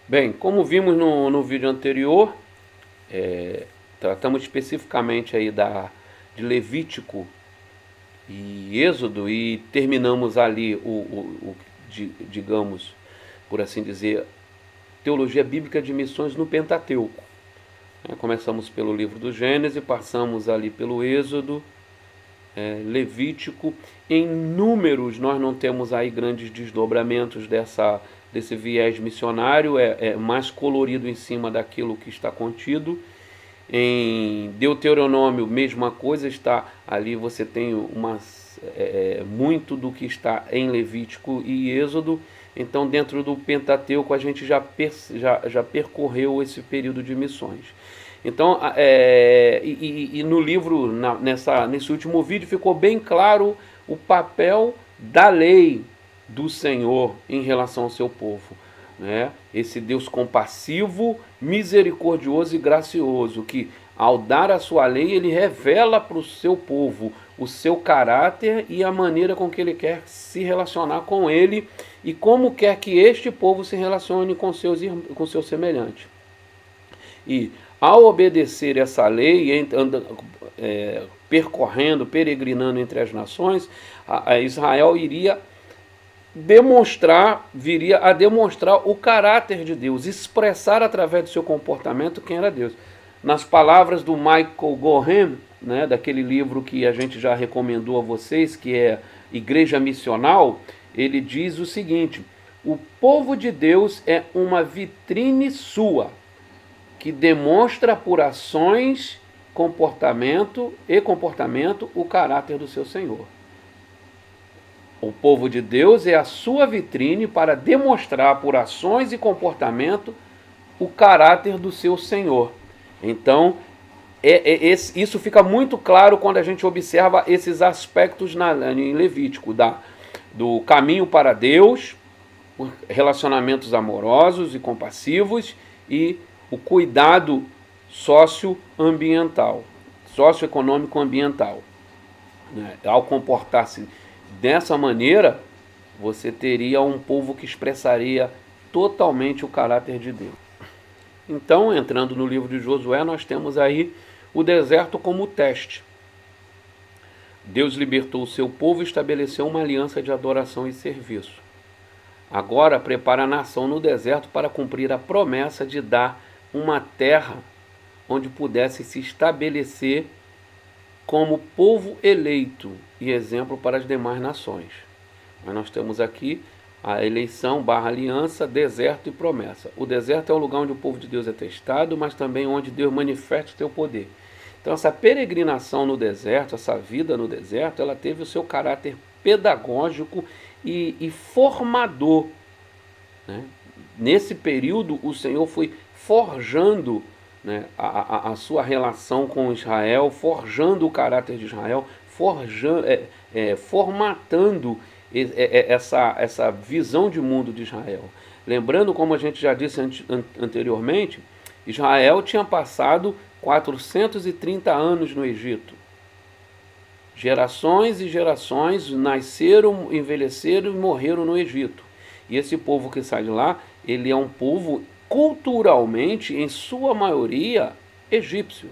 Bem, como vimos no vídeo anterior, tratamos especificamente aí de Levítico e Êxodo e terminamos ali digamos, por assim dizer, teologia bíblica de missões no Pentateuco. Começamos pelo livro do Gênesis, passamos ali pelo Êxodo, Levítico. Em números, nós não temos aí grandes desdobramentos desse viés missionário, é mais colorido em cima daquilo que está contido. Em Deuteronômio, mesma coisa, está ali, você tem muito do que está em Levítico e Êxodo. Então, dentro do Pentateuco, a gente já percorreu esse período de missões. Então, no livro, nesse último vídeo, ficou bem claro o papel da lei do Senhor em relação ao seu povo. Né? Esse Deus compassivo, misericordioso e gracioso, que ao dar a sua lei, ele revela para o seu povo o seu caráter e a maneira com que ele quer se relacionar com ele e como quer que este povo se relacione com seus semelhantes. E ao obedecer essa lei, peregrinando entre as nações, Israel viria a demonstrar o caráter de Deus, expressar através do seu comportamento quem era Deus. Nas palavras do Michael Gohem, né, daquele livro que a gente já recomendou a vocês, que é Igreja Missional, ele diz o seguinte: o povo de Deus é uma vitrine sua, que demonstra por ações, comportamento o caráter do seu Senhor. O povo de Deus é a sua vitrine para demonstrar por ações e comportamento o caráter do seu Senhor. Então, isso fica muito claro quando a gente observa esses aspectos em Levítico, do caminho para Deus, relacionamentos amorosos e compassivos e o cuidado socioeconômico ambiental. Ao comportar-se dessa maneira, você teria um povo que expressaria totalmente o caráter de Deus. Então, entrando no livro de Josué, nós temos aí o deserto como teste. Deus libertou o seu povo e estabeleceu uma aliança de adoração e serviço. Agora prepara a nação no deserto para cumprir a promessa de dar uma terra onde pudesse se estabelecer como povo eleito e exemplo para as demais nações. Mas nós temos aqui a eleição / aliança, deserto e promessa. O deserto é o lugar onde o povo de Deus é testado, mas também onde Deus manifesta o seu poder. Então essa peregrinação no deserto, essa vida no deserto, ela teve o seu caráter pedagógico e formador. Né? Nesse período, o Senhor foi forjando, né, a sua relação com Israel, forjando o caráter de Israel, formatando essa visão de mundo de Israel. Lembrando, como a gente já disse anteriormente, Israel tinha passado 430 anos no Egito. Gerações e gerações nasceram, envelheceram e morreram no Egito. E esse povo que sai de lá, ele é um povo culturalmente, em sua maioria, egípcio.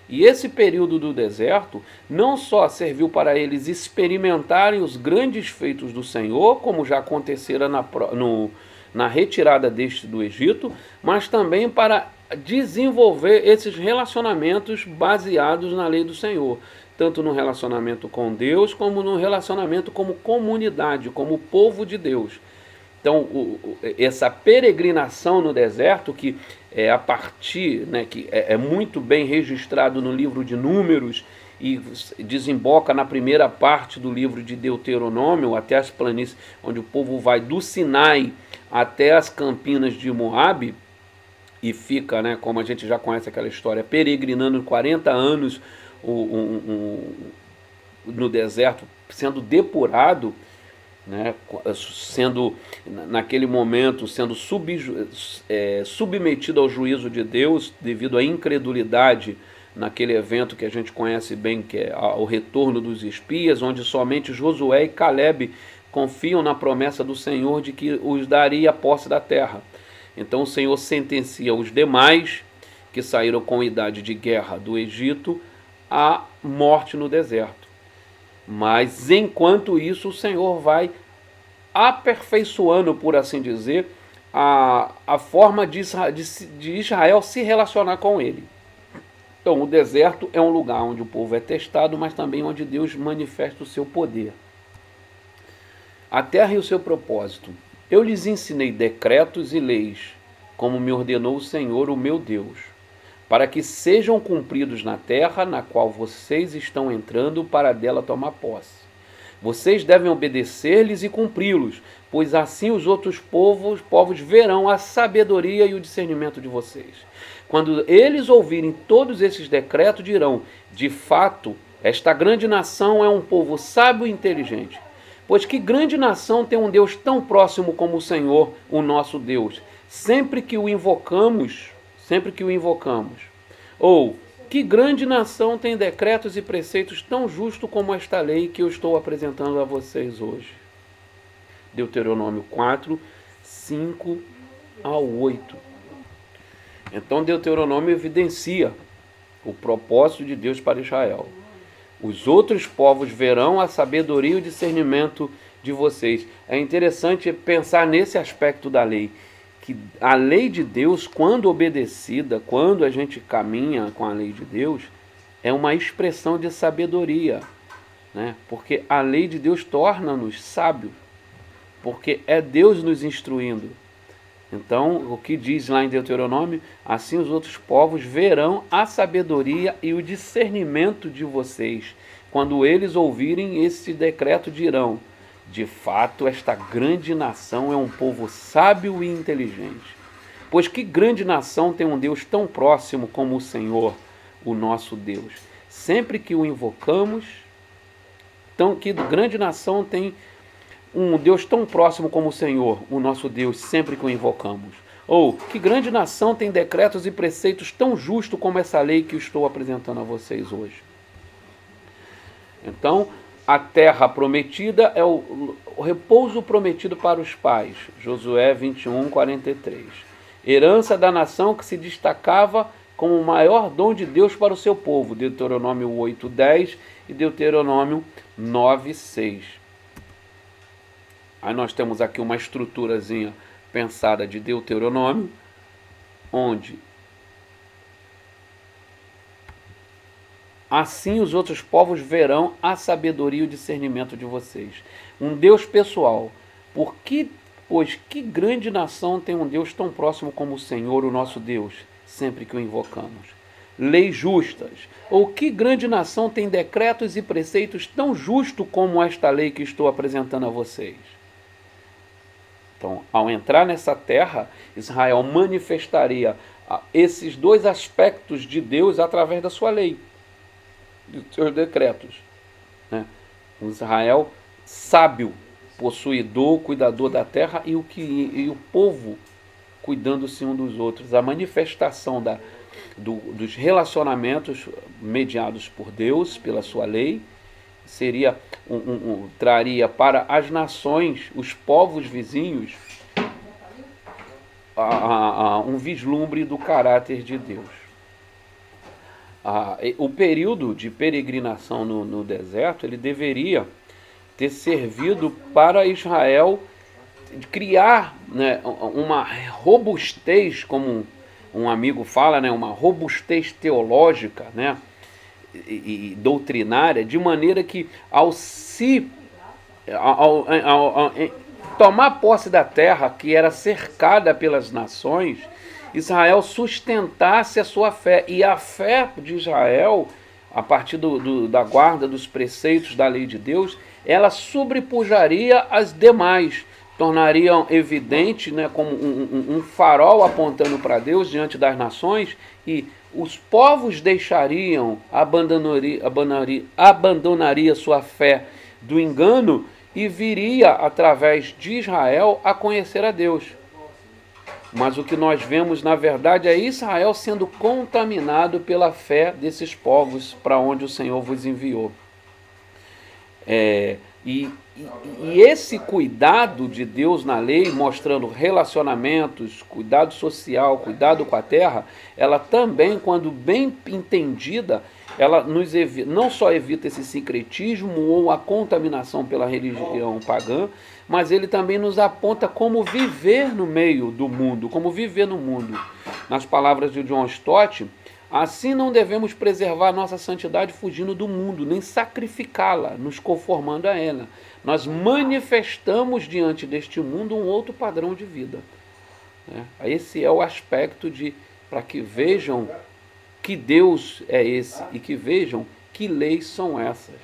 E esse período do deserto não só serviu para eles experimentarem os grandes feitos do Senhor, como já acontecera na retirada do Egito, mas também para desenvolver esses relacionamentos baseados na lei do Senhor, tanto no relacionamento com Deus, como no relacionamento como comunidade, como povo de Deus. Então, essa peregrinação no deserto, que é a partir, né, que é muito bem registrado no livro de Números e desemboca na primeira parte do livro de Deuteronômio, até as planícies, onde o povo vai do Sinai até as campinas de Moabe, e fica, né, como a gente já conhece aquela história, peregrinando 40 anos no deserto, sendo depurado, né, sendo naquele momento sendo submetido ao juízo de Deus devido à incredulidade naquele evento que a gente conhece bem, que é o retorno dos espias, onde somente Josué e Calebe confiam na promessa do Senhor de que os daria a posse da terra. Então o Senhor sentencia os demais que saíram com idade de guerra do Egito à morte no deserto. Mas enquanto isso, o Senhor vai aperfeiçoando, por assim dizer, a forma de Israel se relacionar com ele. Então, o deserto é um lugar onde o povo é testado, mas também onde Deus manifesta o seu poder. A terra e o seu propósito. Eu lhes ensinei decretos e leis, como me ordenou o Senhor, o meu Deus, para que sejam cumpridos na terra na qual vocês estão entrando para dela tomar posse. Vocês devem obedecer-lhes e cumpri-los, pois assim os outros povos verão a sabedoria e o discernimento de vocês. Quando eles ouvirem todos esses decretos, dirão: de fato, esta grande nação é um povo sábio e inteligente. Pois que grande nação tem um Deus tão próximo como o Senhor, o nosso Deus, sempre que o invocamos. Ou, que grande nação tem decretos e preceitos tão justos como esta lei que eu estou apresentando a vocês hoje. Deuteronômio 4, 5 ao 8. Então Deuteronômio evidencia o propósito de Deus para Israel. Os outros povos verão a sabedoria e o discernimento de vocês. É interessante pensar nesse aspecto da lei, que a lei de Deus, quando obedecida, quando a gente caminha com a lei de Deus, é uma expressão de sabedoria, né? Porque a lei de Deus torna-nos sábios, porque é Deus nos instruindo. Então, o que diz lá em Deuteronômio: assim os outros povos verão a sabedoria e o discernimento de vocês. Quando eles ouvirem esse decreto, dirão: de fato, esta grande nação é um povo sábio e inteligente. Pois que grande nação tem um Deus tão próximo como o Senhor, o nosso Deus? Sempre que o invocamos, então que grande nação tem um Deus tão próximo como o Senhor, o nosso Deus, sempre que o invocamos? Ou, que grande nação tem decretos e preceitos tão justos como essa lei que eu estou apresentando a vocês hoje? Então, a terra prometida é o repouso prometido para os pais. Josué 21, 43. Herança da nação que se destacava como o maior dom de Deus para o seu povo. Deuteronômio 8, 10 e Deuteronômio 9, 6. Aí nós temos aqui uma estruturazinha pensada de Deuteronômio, onde assim os outros povos verão a sabedoria e o discernimento de vocês. Um Deus pessoal. Pois que grande nação tem um Deus tão próximo como o Senhor, o nosso Deus, sempre que o invocamos? Leis justas. Ou que grande nação tem decretos e preceitos tão justos como esta lei que estou apresentando a vocês? Então, ao entrar nessa terra, Israel manifestaria esses dois aspectos de Deus através da sua lei, dos seus decretos, né? Um Israel sábio, possuidor, cuidador da terra, e o povo cuidando-se um dos outros. A manifestação dos relacionamentos mediados por Deus, pela sua lei, seria traria para as nações, os povos vizinhos, um vislumbre do caráter de Deus. O período de peregrinação no deserto, ele deveria ter servido para Israel criar, né, uma robustez, como um amigo fala, né, uma robustez teológica, né, e doutrinária, de maneira que ao tomar posse da terra que era cercada pelas nações, Israel sustentasse a sua fé, e a fé de Israel, a partir da guarda dos preceitos da lei de Deus, ela sobrepujaria as demais, tornariam evidente, né, como um farol apontando para Deus diante das nações, e os povos abandonaria sua fé do engano e viria, através de Israel, a conhecer a Deus. Mas o que nós vemos, na verdade, é Israel sendo contaminado pela fé desses povos para onde o Senhor vos enviou. E esse cuidado de Deus na lei, mostrando relacionamentos, cuidado social, cuidado com a terra, ela também, quando bem entendida, ela nos evita, não só evita esse sincretismo ou a contaminação pela religião pagã, mas ele também nos aponta como viver no meio do mundo, como viver no mundo. Nas palavras de John Stott, assim não devemos preservar nossa santidade fugindo do mundo, nem sacrificá-la, nos conformando a ela. Nós manifestamos diante deste mundo um outro padrão de vida. Esse é o aspecto para que vejam que Deus é esse e que vejam que leis são essas.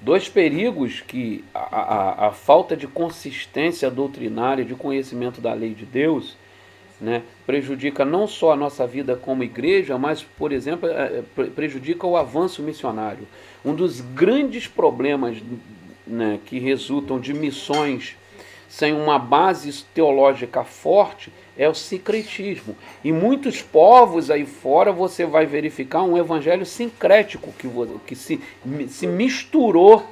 Dois perigos que a falta de consistência doutrinária, de conhecimento da lei de Deus, prejudica não só a nossa vida como igreja, mas, por exemplo, prejudica o avanço missionário. Um dos grandes problemas que resultam de missões sem uma base teológica forte é o sincretismo. Em muitos povos aí fora você vai verificar um evangelho sincrético que se misturou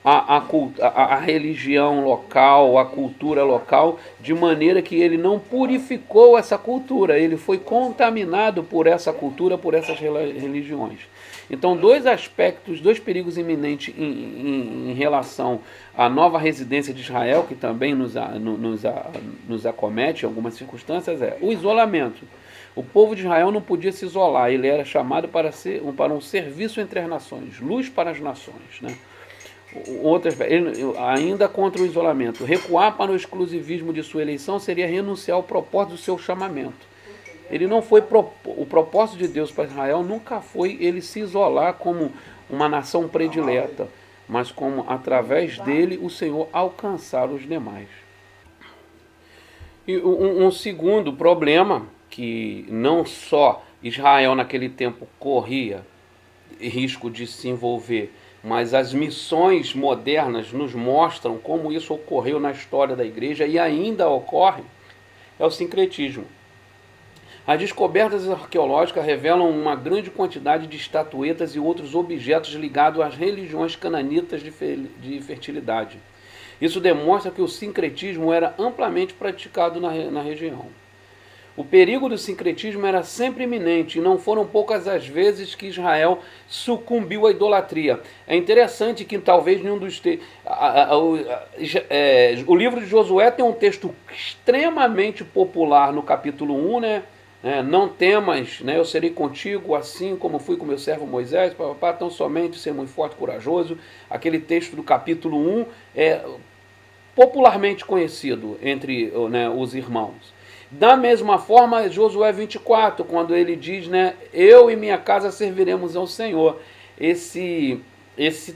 a religião local, a cultura local, de maneira que ele não purificou essa cultura, ele foi contaminado por essa cultura, por essas religiões. Então, dois aspectos, dois perigos iminentes em relação à nova residência de Israel, que também nos acomete em algumas circunstâncias, é o isolamento. O povo de Israel não podia se isolar, ele era chamado para um serviço entre as nações, luz para as nações, ainda contra o isolamento. Recuar para o exclusivismo de sua eleição seria renunciar ao propósito do seu chamamento. Ele não foi o propósito de Deus para Israel nunca foi ele se isolar como uma nação predileta, mas como através dele o Senhor alcançar os demais. E um segundo problema que não só Israel naquele tempo corria risco de se envolver, mas as missões modernas nos mostram como isso ocorreu na história da igreja e ainda ocorre, é o sincretismo. As descobertas arqueológicas revelam uma grande quantidade de estatuetas e outros objetos ligados às religiões cananitas de fertilidade. Isso demonstra que o sincretismo era amplamente praticado na região. O perigo do sincretismo era sempre iminente e não foram poucas as vezes que Israel sucumbiu à idolatria. É interessante que talvez nenhum dos o livro de Josué tem um texto extremamente popular no capítulo 1, não temas, eu serei contigo assim como fui com meu servo Moisés, tão somente ser muito forte e corajoso. Aquele texto do capítulo 1 é popularmente conhecido entre os irmãos. Da mesma forma, Josué 24, quando ele diz, eu e minha casa serviremos ao Senhor. Esse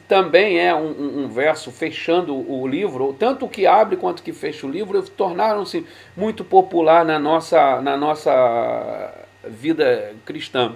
também é um verso fechando o livro, tanto que abre quanto que fecha o livro, tornaram-se muito popular na nossa vida cristã.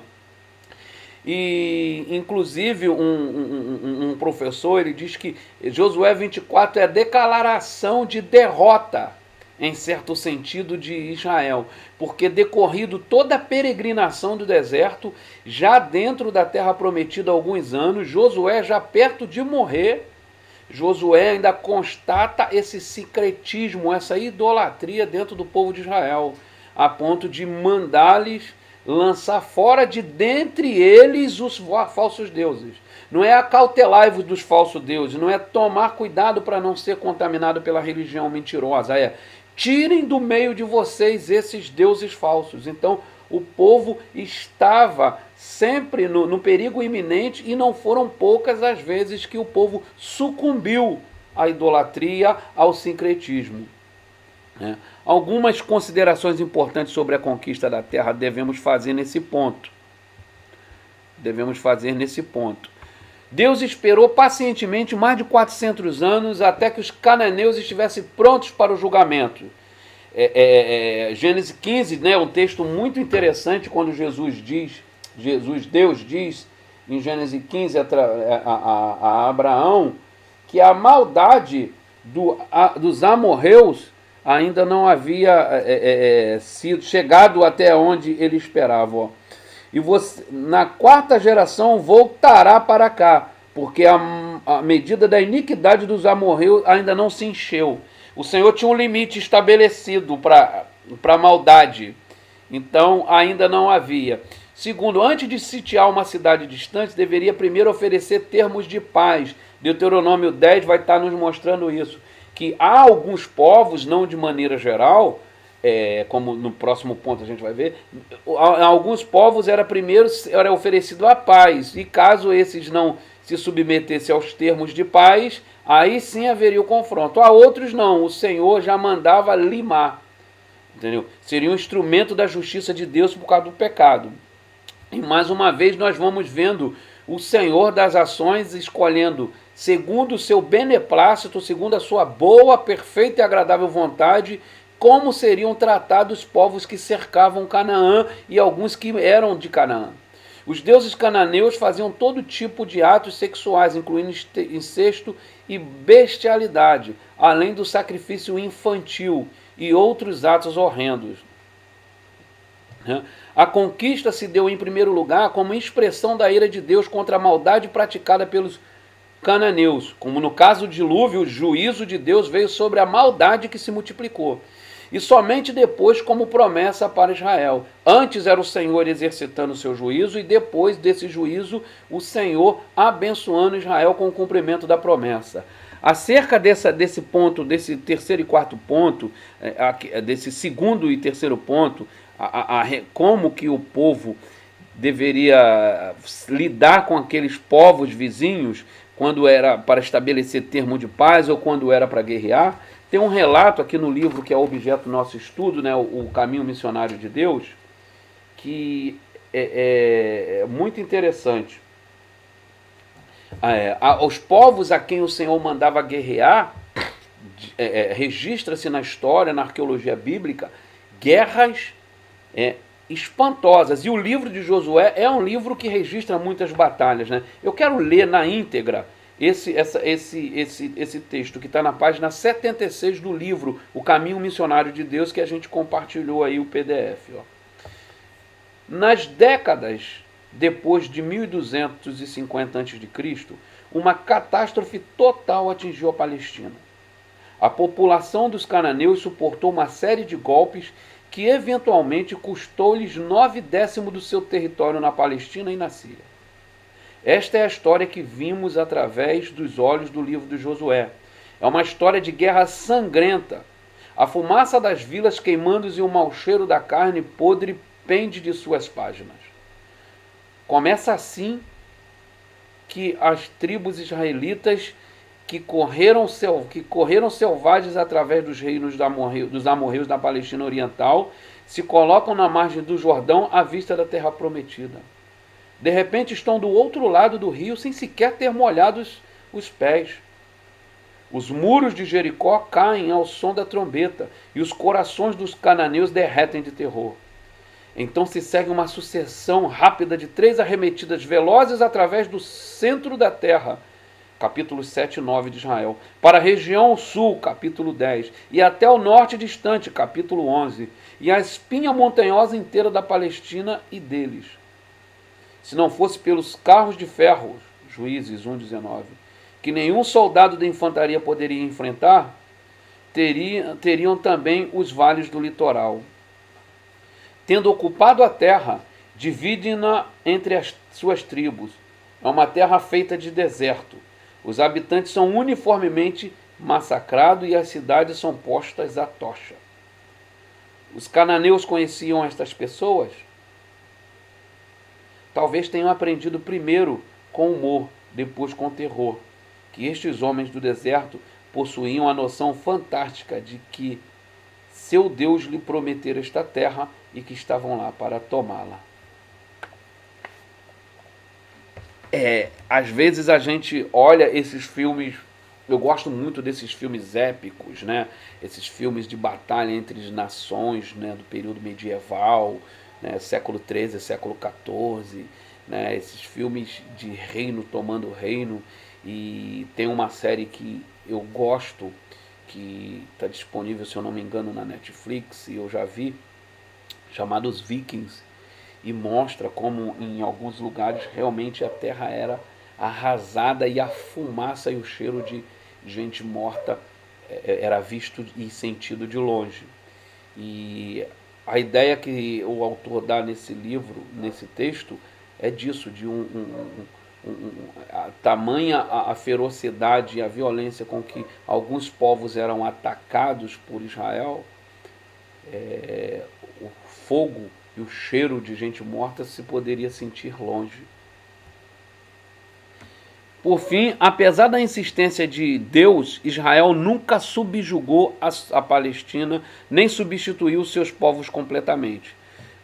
E, inclusive, um professor, ele diz que Josué 24 é a declaração de derrota, em certo sentido, de Israel, porque decorrido toda a peregrinação do deserto, já dentro da terra prometida há alguns anos, Josué já perto de morrer, Josué ainda constata esse sincretismo, essa idolatria dentro do povo de Israel, a ponto de mandar-lhes lançar fora de dentre eles os falsos deuses. Não é acautelai-vos dos falsos deuses, não é tomar cuidado para não ser contaminado pela religião mentirosa, tirem do meio de vocês esses deuses falsos. Então, o povo estava sempre no perigo iminente e não foram poucas as vezes que o povo sucumbiu à idolatria, ao sincretismo. Algumas considerações importantes sobre a conquista da terra devemos fazer nesse ponto. Deus esperou pacientemente mais de 400 anos até que os cananeus estivessem prontos para o julgamento. Gênesis 15, um texto muito interessante, quando Deus diz em Gênesis 15 a Abraão que a maldade dos amorreus ainda não havia sido chegado até onde ele esperava. E você, na quarta geração, voltará para cá, porque a medida da iniquidade dos amorreus ainda não se encheu. O Senhor tinha um limite estabelecido para a maldade. Então ainda não havia. Segundo, antes de sitiar uma cidade distante, deveria primeiro oferecer termos de paz. Deuteronômio 10 vai estar nos mostrando isso. Que há alguns povos, não de maneira geral, como no próximo ponto a gente vai ver, alguns povos era oferecido a paz. E caso esses não se submetessem aos termos de paz, aí sim haveria o confronto. A outros não, o Senhor já mandava limar. Entendeu? Seria um instrumento da justiça de Deus por causa do pecado. E mais uma vez nós vamos vendo o Senhor das ações escolhendo, segundo o seu beneplácito, segundo a sua boa, perfeita e agradável vontade, como seriam tratados os povos que cercavam Canaã e alguns que eram de Canaã. Os deuses cananeus faziam todo tipo de atos sexuais, incluindo incesto e bestialidade, além do sacrifício infantil e outros atos horrendos. A conquista se deu em primeiro lugar como expressão da ira de Deus contra a maldade praticada pelos cananeus. Como no caso do dilúvio, o juízo de Deus veio sobre a maldade que se multiplicou. E somente depois como promessa para Israel. Antes era o Senhor exercitando o seu juízo e depois desse juízo o Senhor abençoando Israel com o cumprimento da promessa. Acerca desse ponto, desse terceiro e quarto ponto, desse segundo e terceiro ponto, como que o povo deveria lidar com aqueles povos vizinhos quando era para estabelecer termo de paz ou quando era para guerrear. Tem um relato aqui no livro que é objeto do nosso estudo, né, o Caminho Missionário de Deus, que é muito interessante. Os povos a quem o Senhor mandava guerrear, registra-se na história, na arqueologia bíblica, guerras espantosas. E o livro de Josué é um livro que registra muitas batalhas, né? Eu quero ler na íntegra esse texto que está na página 76 do livro O Caminho Missionário de Deus, que a gente compartilhou aí o PDF. Nas décadas depois de 1250 a.C., uma catástrofe total atingiu a Palestina. A população dos cananeus suportou uma série de golpes que eventualmente custou-lhes 9/10 do seu território na Palestina e na Síria. Esta é a história que vimos através dos olhos do livro de Josué. É uma história de guerra sangrenta. A fumaça das vilas queimando e o mau cheiro da carne podre pende de suas páginas. Começa assim que as tribos israelitas que correram selvagens através dos reinos dos amorreus da Palestina Oriental se colocam na margem do Jordão à vista da terra prometida. De repente estão do outro lado do rio sem sequer ter molhado os pés. Os muros de Jericó caem ao som da trombeta e os corações dos cananeus derretem de terror. Então se segue uma sucessão rápida de 3 arremetidas velozes através do centro da terra, capítulos 7 e 9 de Israel, para a região sul, capítulo 10, e até o norte distante, capítulo 11, e a espinha montanhosa inteira da Palestina e deles. Se não fosse pelos carros de ferro, Juízes 1:19, que nenhum soldado da infantaria poderia enfrentar, teriam também os vales do litoral. Tendo ocupado a terra, dividem-na entre as suas tribos. É uma terra feita de deserto. Os habitantes são uniformemente massacrados e as cidades são postas à tocha. Os cananeus conheciam estas pessoas? Talvez tenham aprendido primeiro com humor, depois com terror, que estes homens do deserto possuíam a noção fantástica de que seu Deus lhe prometera esta terra e que estavam lá para tomá-la. Às vezes a gente olha esses filmes, eu gosto muito desses filmes épicos, né? Esses filmes de batalha entre as nações, né? Do período medieval, né? Século XIII, século XIV, né? Esses filmes de reino tomando reino. E tem uma série que eu gosto, que está disponível, se eu não me engano, na Netflix, e eu já vi, chamada Os Vikings, e mostra como em alguns lugares realmente a terra era arrasada e a fumaça e o cheiro de gente morta era visto e sentido de longe. E a ideia que o autor dá nesse livro, nesse texto, é disso, de a tamanha a ferocidade e a violência com que alguns povos eram atacados por Israel, o fogo e o cheiro de gente morta se poderia sentir longe. Por fim, apesar da insistência de Deus, Israel nunca subjugou a Palestina, nem substituiu seus povos completamente,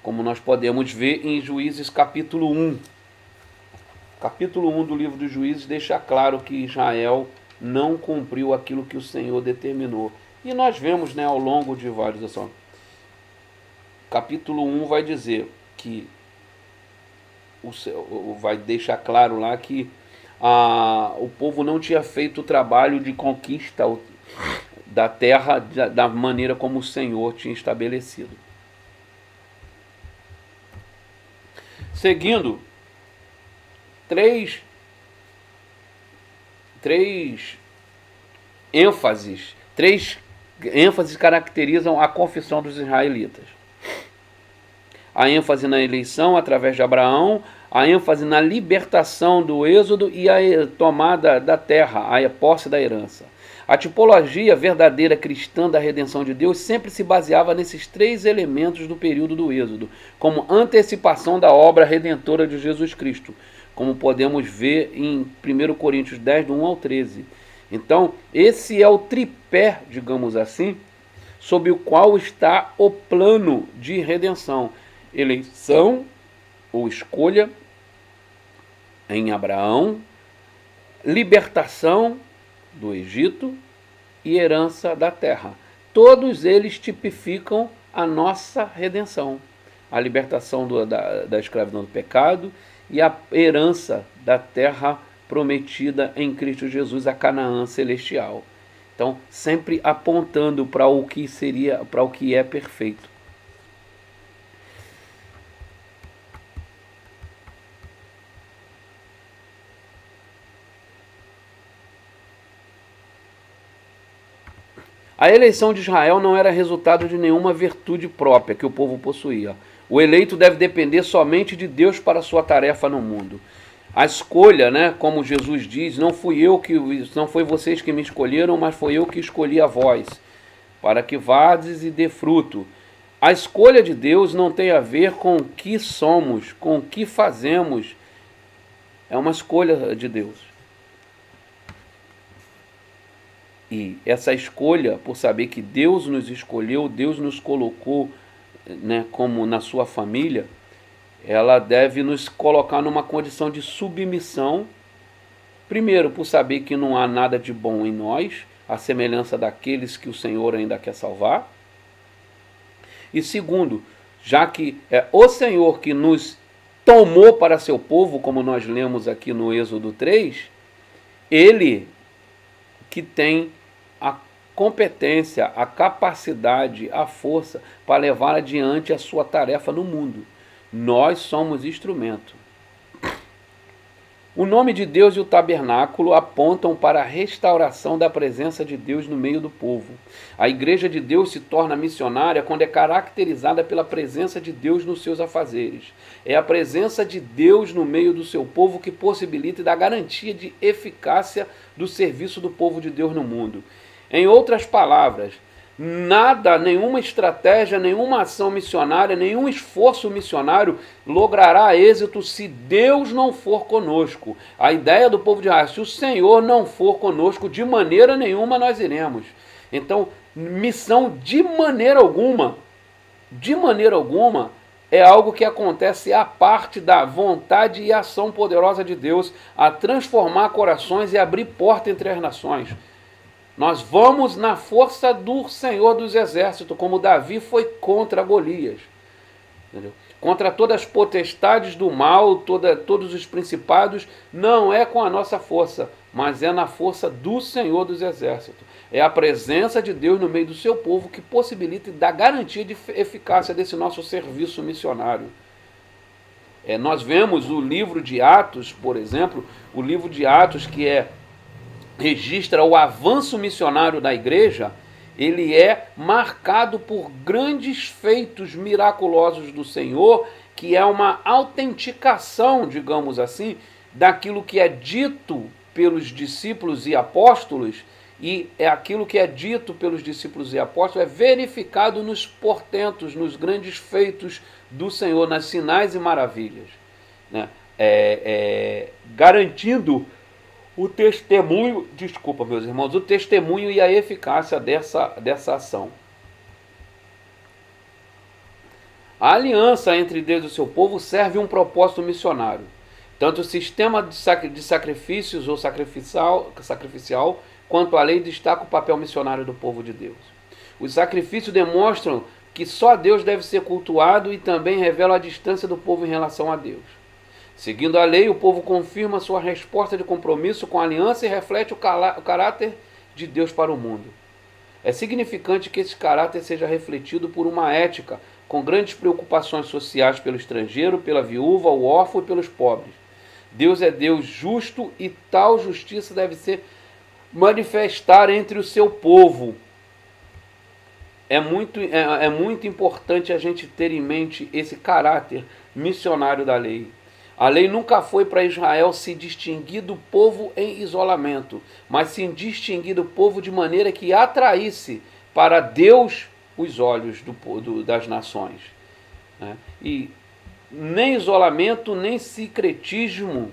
como nós podemos ver em Juízes capítulo 1. Capítulo 1 do livro dos Juízes deixa claro que Israel não cumpriu aquilo que o Senhor determinou. E nós vemos, ao longo de vários assuntos. Capítulo 1 vai dizer que vai deixar claro lá que o povo não tinha feito o trabalho de conquista da terra da maneira como o Senhor tinha estabelecido. Seguindo, três ênfases caracterizam a confissão dos israelitas. A ênfase na eleição através de Abraão, a ênfase na libertação do êxodo e a tomada da terra, a posse da herança. A tipologia verdadeira cristã da redenção de Deus sempre se baseava nesses três elementos do período do êxodo, como antecipação da obra redentora de Jesus Cristo, como podemos ver em 1 Coríntios 10, do 1 ao 13. Então, esse é o tripé, digamos assim, sob o qual está o plano de redenção. Eleição ou escolha em Abraão, libertação do Egito e herança da terra. Todos eles tipificam a nossa redenção. A libertação da escravidão do pecado e a herança da terra prometida em Cristo Jesus, a Canaã celestial. Então, sempre apontando para o que é perfeito. A eleição de Israel não era resultado de nenhuma virtude própria que o povo possuía. O eleito deve depender somente de Deus para sua tarefa no mundo. A escolha, como Jesus diz, não foi vocês que me escolheram, mas foi eu que escolhi a vós, para que vades e dê fruto. A escolha de Deus não tem a ver com o que somos, com o que fazemos. É uma escolha de Deus. E essa escolha, por saber que Deus nos escolheu, Deus nos colocou como na sua família, ela deve nos colocar numa condição de submissão. Primeiro, por saber que não há nada de bom em nós, à semelhança daqueles que o Senhor ainda quer salvar. E segundo, já que é o Senhor que nos tomou para seu povo, como nós lemos aqui no Êxodo 3, Ele que tem a competência, a capacidade, a força para levar adiante a sua tarefa no mundo. Nós somos instrumento. O nome de Deus e o tabernáculo apontam para a restauração da presença de Deus no meio do povo. A igreja de Deus se torna missionária quando é caracterizada pela presença de Deus nos seus afazeres. É a presença de Deus no meio do seu povo que possibilita e dá garantia de eficácia do serviço do povo de Deus no mundo. Em outras palavras, nada, nenhuma estratégia, nenhuma ação missionária, nenhum esforço missionário logrará êxito se Deus não for conosco. A ideia do povo de Israel, se o Senhor não for conosco, de maneira nenhuma nós iremos. Então, missão de maneira alguma, é algo que acontece à parte da vontade e ação poderosa de Deus a transformar corações e abrir porta entre as nações. Nós vamos na força do Senhor dos Exércitos, como Davi foi contra Golias. Entendeu? Contra todas as potestades do mal, todos os principados, não é com a nossa força, mas é na força do Senhor dos Exércitos. É a presença de Deus no meio do seu povo que possibilita e dá garantia de eficácia desse nosso serviço missionário. Nós vemos o livro de Atos, por exemplo, o livro de Atos registra o avanço missionário da igreja. Ele é marcado por grandes feitos miraculosos do Senhor, que é uma autenticação, digamos assim, daquilo que é dito pelos discípulos e apóstolos, e aquilo que é dito pelos discípulos e apóstolos é verificado nos portentos, nos grandes feitos do Senhor, nas sinais e maravilhas, né? Garantindo o testemunho, desculpa meus irmãos, o testemunho e a eficácia dessa ação. A aliança entre Deus e o seu povo serve um propósito missionário. Tanto o sistema de sacrifícios ou sacrificial, quanto a lei destaca o papel missionário do povo de Deus. Os sacrifícios demonstram que só Deus deve ser cultuado e também revelam a distância do povo em relação a Deus. Seguindo a lei, o povo confirma sua resposta de compromisso com a aliança e reflete o caráter de Deus para o mundo. É significante que esse caráter seja refletido por uma ética com grandes preocupações sociais pelo estrangeiro, pela viúva, o órfão e pelos pobres. Deus é Deus justo e tal justiça deve ser manifestar entre o seu povo. É muito importante a gente ter em mente esse caráter missionário da lei. A lei nunca foi para Israel se distinguir do povo em isolamento, mas se distinguir do povo de maneira que atraísse para Deus os olhos das nações, né? E nem isolamento, nem sincretismo.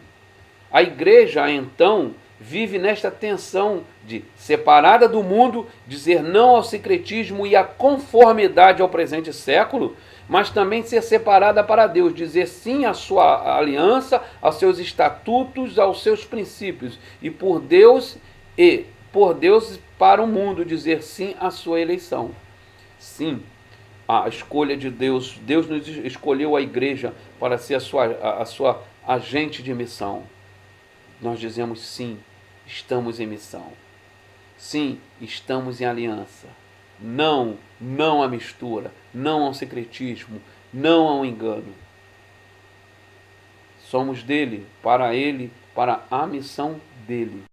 A igreja, então, vive nesta tensão de, separada do mundo, dizer não ao sincretismo e à conformidade ao presente século, mas também ser separada para Deus, dizer sim à sua aliança, aos seus estatutos, aos seus princípios, e por Deus para o mundo, dizer sim à sua eleição. Sim, a escolha de Deus. Deus nos escolheu a igreja para ser a sua agente de missão. Nós dizemos sim, estamos em missão. Sim, estamos em aliança. Não à mistura, não ao secretismo, não ao engano. Somos dele, para a missão dele.